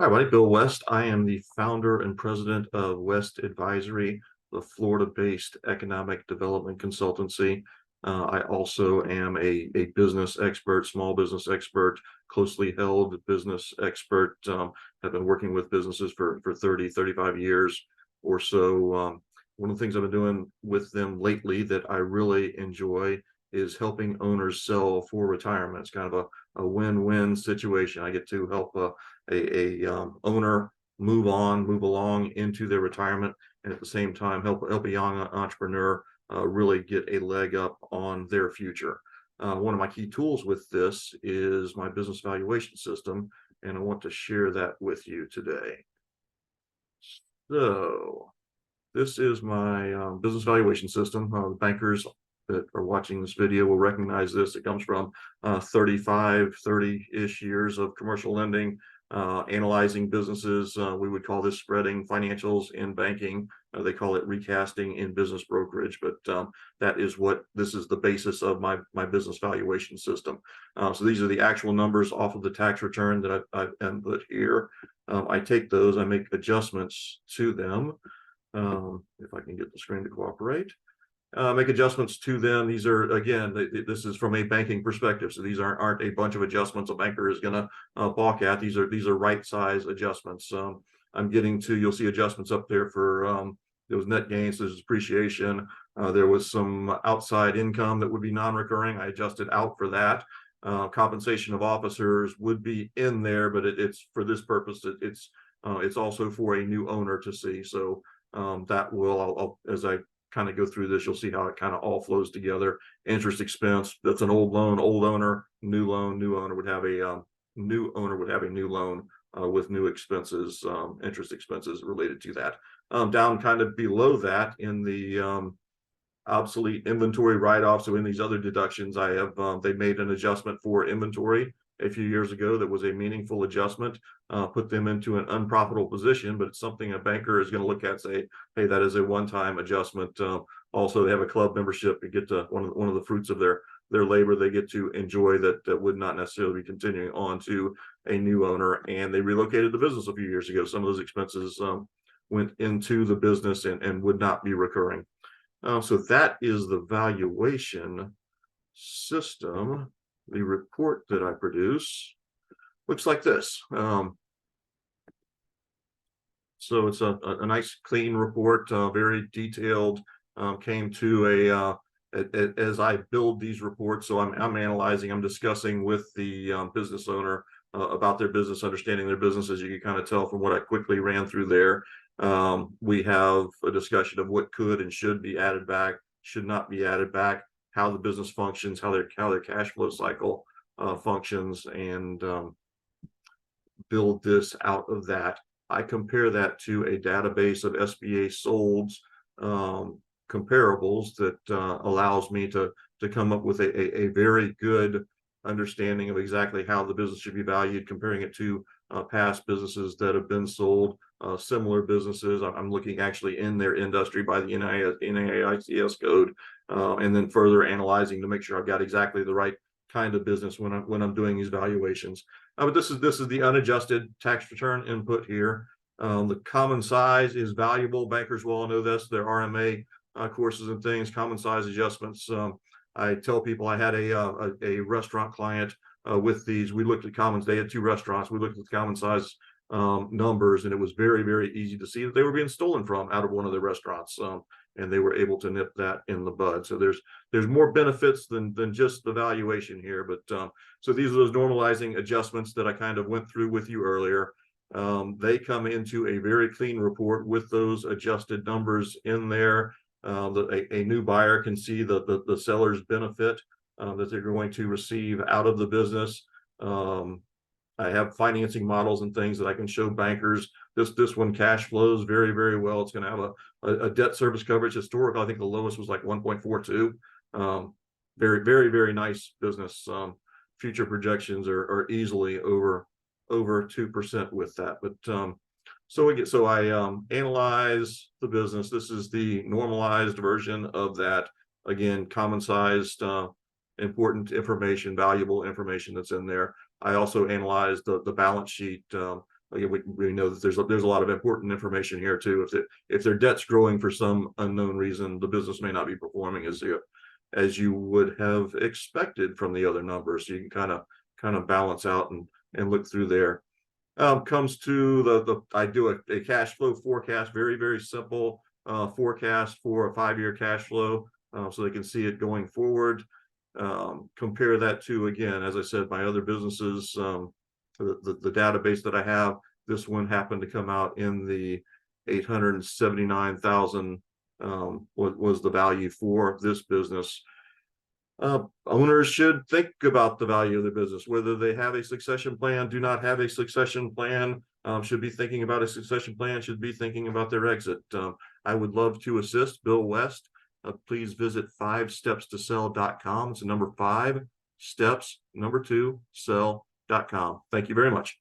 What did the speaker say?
Hi, everybody. Bill West. I am the founder and president of West Advisory, the Florida-based economic development consultancy. I also am a business expert, small business expert, closely held business expert. Have been working with businesses for 30, 35 years or so. One of the things I've been doing with them lately that I really enjoy is helping owners sell for retirement. It's kind of a win-win situation. I get to help owner move along into their retirement, and at the same time help a young entrepreneur really get a leg up on their future. One of my key tools with this is my business valuation system, and I want to share that with you today. So this is my business valuation system. The bankers that are watching this video will recognize this. It comes from 30-ish years of commercial lending, analyzing businesses. We would call this spreading financials in banking. They call it recasting in business brokerage, but that is what this is the basis of my business valuation system. So these are the actual numbers off of the tax return that I've input here. I take those, I make adjustments to them. If I can get the screen to cooperate, make adjustments to them. These are, again, this is from a banking perspective, so these aren't a bunch of adjustments a banker is going to balk at. These are right size adjustments. I'm getting to, you'll see adjustments up there for there was net gains, there's appreciation, there was some outside income that would be non-recurring. I adjusted out for that. Compensation of officers would be in there, but it's for this purpose. It's also for a new owner to see. So that will, I'll as I kind of go through this, you'll see how it kind of all flows together. Interest expense, that's an old loan, old owner, new loan, new owner would have a new owner would have a new loan with new expenses, interest expenses related to that. Down kind of below that in the obsolete inventory write-off. So in these other deductions, I have they made an adjustment for inventory a few years ago that was a meaningful adjustment, put them into an unprofitable position, but it's something a banker is going to look at, say, hey, that is a one-time adjustment. Also, they have a club membership. You get to one of the fruits of their labor they get to enjoy that would not necessarily be continuing on to a new owner. And they relocated the business a few years ago. Some of those expenses went into the business and would not be recurring. So that is the valuation system. The report that I produce looks like this. So it's a nice clean report, very detailed. Came to as I build these reports, so I'm analyzing, I'm discussing with the business owner about their business, understanding their business. As you can kind of tell from what I quickly ran through there, we have a discussion of what could and should be added back, should not be added back, how the business functions, how their cash flow cycle functions, and build this out of that. I compare that to a database of SBA solds comparables that allows me to come up with a very good understanding of exactly how the business should be valued, comparing it to past businesses that have been sold, similar businesses. I'm looking actually in their industry by the NAICS code, and then further analyzing to make sure I've got exactly the right kind of business when I'm doing these valuations. But this is the unadjusted tax return input here. The common size is valuable. Bankers will all know this. Their RMA courses and things, common size adjustments. I tell people, I had a restaurant client with these. We looked at commons. They had two restaurants. We looked at the common size numbers, and it was very, very easy to see that they were being stolen from out of one of their restaurants. And they were able to nip that in the bud. So there's more benefits than just the valuation here. But so these are those normalizing adjustments that I kind of went through with you earlier. They come into a very clean report with those adjusted numbers in there. A new buyer can see the seller's benefit that they're going to receive out of the business. I have financing models and things that I can show bankers. This one cash flows very, very well. It's going to have a debt service coverage. Historical, I think the lowest was like 1.42. Very, very, very nice business. Future projections are easily over 2% with that. But so I analyze the business. This is the normalized version of that. Again, common sized, important information, valuable information that's in there. I also analyzed the balance sheet again, we know that there's a lot of important information here too. If their debt's growing for some unknown reason, the business may not be performing as you would have expected from the other numbers. So you can kind of balance out and look through there. Comes to I do a cash flow forecast, very simple forecast for a 5-year cash flow, so they can see it going forward. Compare that to, again, as I said, my other businesses, the database that I have. This one happened to come out in the 879,000 was the value for this business. Owners should think about the value of their business, whether they have a succession plan, do not have a succession plan, should be thinking about a succession plan, should be thinking about their exit. I would love to assist. Bill West. Please visit 5stepstosell.com. It's the number 5 steps, number 2 sell.com. Thank you very much.